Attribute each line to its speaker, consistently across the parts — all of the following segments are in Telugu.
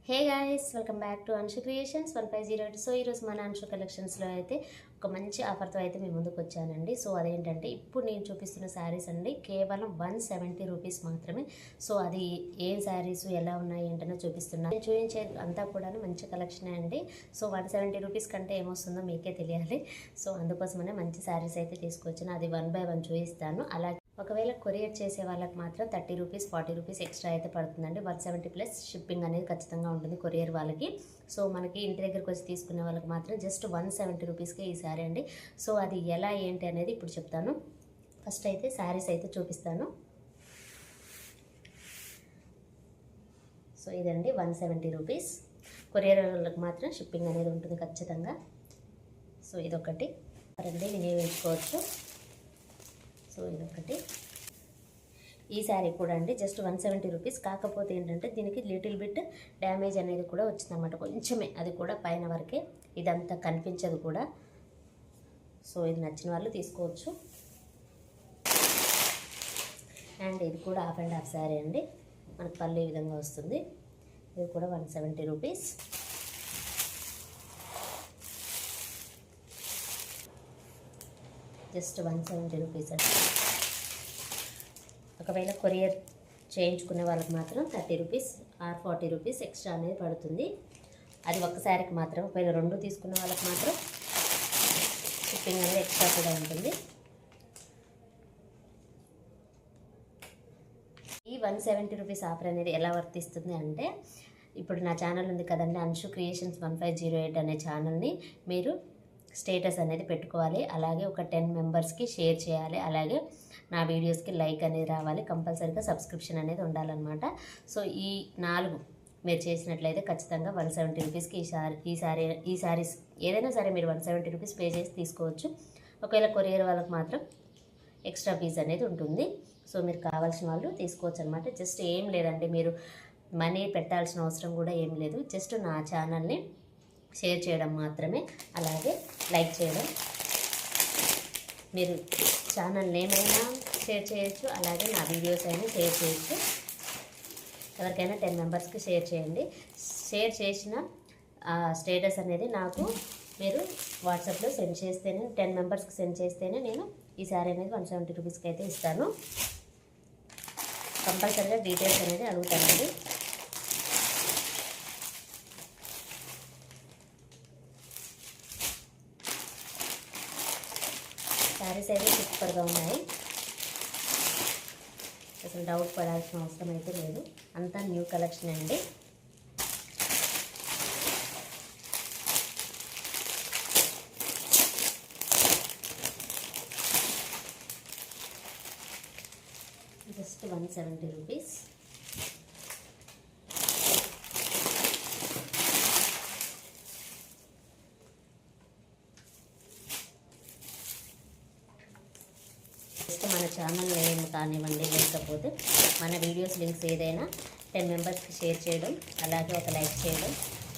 Speaker 1: Hey guys, welcome back to Anshu creations 150. So ఈరోజు మన అన్షు కలెక్షన్స్లో అయితే ఒక మంచి ఆఫర్తో అయితే మీ ముందుకు వచ్చానండి. సో అదేంటంటే ఇప్పుడు నేను చూపిస్తున్న శారీస్ అండి కేవలం 170 రూపీస్ మాత్రమే. సో అది ఏం శారీస్ ఎలా ఉన్నాయి ఏంటనే చూపిస్తున్నాను. నేను చూపించే అంతా కూడా మంచి కలెక్షనే అండి. సో 170 రూపీస్ కంటే ఏమొస్తుందో మీకే తెలియాలి. సో అందుకోసమనే మంచి శారీస్ అయితే తీసుకొచ్చాను. అది 1 by 1 చూపిస్తాను. అలాగే ఒకవేళ కొరియర్ చేసే వాళ్ళకి మాత్రం 30 రూపీస్ 40 రూపీస్ ఎక్స్ట్రా అయితే పడుతుందండి. 170 ప్లస్ షిప్పింగ్ అనేది ఖచ్చితంగా ఉంటుంది కొరియర్ వాళ్ళకి. సో మనకి ఇంటి దగ్గరకు వచ్చి తీసుకునే వాళ్ళకి మాత్రం జస్ట్ 170 రూపీస్కే ఈ శారీ అండి. సో అది ఎలా ఏంటి అనేది ఇప్పుడు చెప్తాను. ఫస్ట్ అయితే శారీస్ అయితే చూపిస్తాను. సో ఇదండి 170 రూపీస్. కొరియర్ వాళ్ళకి మాత్రం షిప్పింగ్ అనేది ఉంటుంది ఖచ్చితంగా. సో ఇదొకటి రండి వినియోగించుకోవచ్చు. సో ఇదొకటి. ఈ శారీ కూడా అండి జస్ట్ 170 రూపీస్. కాకపోతే ఏంటంటే దీనికి లిటిల్ బిట్ డ్యామేజ్ అనేది కూడా వచ్చిందన్నమాట, కొంచెమే, అది కూడా పైన వరకే, ఇదంతా కనిపించదు కూడా. సో ఇది నచ్చిన వాళ్ళు తీసుకోవచ్చు. అండ్ ఇది కూడా హాఫ్ అండ్ హాఫ్ శారీ అండి, మనకు పళ్ళు ఈ విధంగా వస్తుంది. ఇది కూడా 170 రూపీస్. జస్ట్ 170 రూపీస్ అండి. ఒకవేళ కొరియర్ చేయించుకునే వాళ్ళకి మాత్రం 30 రూపీస్ ఆర్ 40 రూపీస్ ఎక్స్ట్రా అనేది పడుతుంది. అది ఒక్కసారికి మాత్రం. ఒకవేళ 2 తీసుకునే వాళ్ళకి మాత్రం షిప్పింగ్ అనేది ఎక్స్ట్రా కూడా ఉంటుంది. ఈ 170 రూపీస్ ఆఫర్ అనేది ఎలా వర్తిస్తుంది అంటే, ఇప్పుడు నా ఛానల్ ఉంది కదండి, అన్షు క్రియేషన్స్ 1508 అనే ఛానల్ని మీరు స్టేటస్ అనేది పెట్టుకోవాలి. అలాగే ఒక 10 మెంబర్స్కి షేర్ చేయాలి. అలాగే నా వీడియోస్కి లైక్ అనేది రావాలి. కంపల్సరీగా సబ్స్క్రిప్షన్ అనేది ఉండాలన్నమాట. సో ఈ 4 మీరు చేసినట్లయితే ఖచ్చితంగా 170 రూపీస్కి ఈ శారీస్ ఏదైనా సరే మీరు 170 రూపీస్ పే చేసి తీసుకోవచ్చు. ఒకవేళ కొరియర్ వాళ్ళకి మాత్రం ఎక్స్ట్రా ఫీజ్ అనేది ఉంటుంది. సో మీరు కావాల్సిన వాళ్ళు తీసుకోవచ్చు అనమాట. జస్ట్ ఏం లేదండి, మీరు మనీ పెట్టాల్సిన అవసరం కూడా ఏం లేదు. జస్ట్ నా ఛానల్ని షేర్ చేయడం మాత్రమే, అలాగే లైక్ చేయడం. మీరు ఛానల్ నేమ్ అయినా షేర్ చేయొచ్చు, అలాగే నా వీడియోస్ అయినా షేర్ చేయొచ్చు. ఎవరికైనా 10 మెంబర్స్కి షేర్ చేయండి. షేర్ చేసిన స్టేటస్ అనేది నాకు మీరు వాట్సాప్లో సెండ్ చేస్తేనే, 10 మెంబర్స్కి సెండ్ చేస్తేనే నేను ఈ శారీ అనేది 170 రూపీస్కి అయితే ఇస్తాను. కంపల్సరీగా డీటెయిల్స్ అనేది అడుగుతానండి. శారీస్ అయితే సూపర్గా ఉన్నాయి, అసలు డౌట్ పడాల్సిన అవసరం అయితే లేదు. అంతా న్యూ కలెక్షన్ అండి. Just 170 rupees. మన ఛానల్ నేమ్ కానివ్వండి, లేకపోతే మన వీడియోస్ లింక్స్ ఏదైనా 10 మెంబర్స్కి షేర్ చేయడం, అలాగే ఒక లైక్ చేయడం.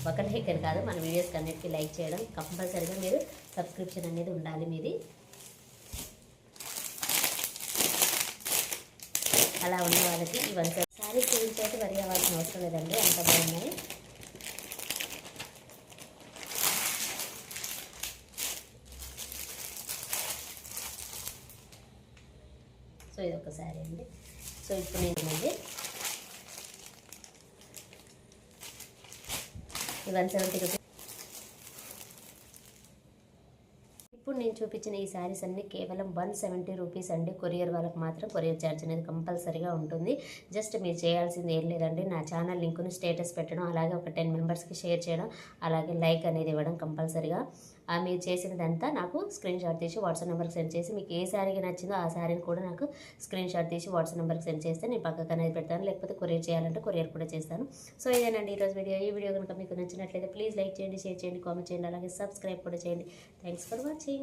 Speaker 1: ఒక లైక్ అని కాదు, మన వీడియోస్కి అన్నిటికీ లైక్ చేయడం. కంపల్సరీగా మీరు సబ్స్క్రిప్షన్ అనేది ఉండాలి మీది. అలా ఉన్న వాళ్ళకి ఈ 170 శారీస్ గురించి అయితే వరి అవ్వాల్సిన అవసరం లేదండి, అంత బాగున్నాయి. సో ఇది ఒక శారీ అండి. సో ఇప్పుడు నేను ఈ 170 రూపీస్. ఇప్పుడు నేను చూపించిన ఈ శారీస్ అన్నీ కేవలం 170 రూపీస్ అండి. కొరియర్ వాళ్ళకి మాత్రం కొరియర్ ఛార్జ్ అనేది కంపల్సరీగా ఉంటుంది. జస్ట్ మీరు చేయాల్సింది ఏం లేదండి, నా ఛానల్ లింకును స్టేటస్ పెట్టడం, అలాగే ఒక 10 మెంబర్స్కి షేర్ చేయడం, అలాగే లైక్ అనేది ఇవ్వడం కంపల్సరీగా. మీరు చేసినదంతా నాకు స్క్రీన్ షాట్ తీసి వాట్సాప్ నెంబర్కి సెండ్ చేసి, మీకు ఏ శారీకి నచ్చిందో ఆ శారీని కూడా నాకు స్క్రీన్ షాట్ తీసి వాట్సాప్ నెంబర్కి సెండ్ చేస్తే నేను పక్కకు అనేది పెడతాను. లేకపోతే కొరియర్ చేయాలంటే కొరియర్ కూడా చేస్తాను. సో ఇదేనండి ఈరోజు వీడియో. ఈ వీడియో కనుక మీకు నచ్చినట్లయితే ప్లీజ్ లైక్ చేయండి, షేర్ చేయండి, కామెంట్ చేయండి, అలాగే సబ్స్క్రైబ్ కూడా చేయండి. Thanks for watching.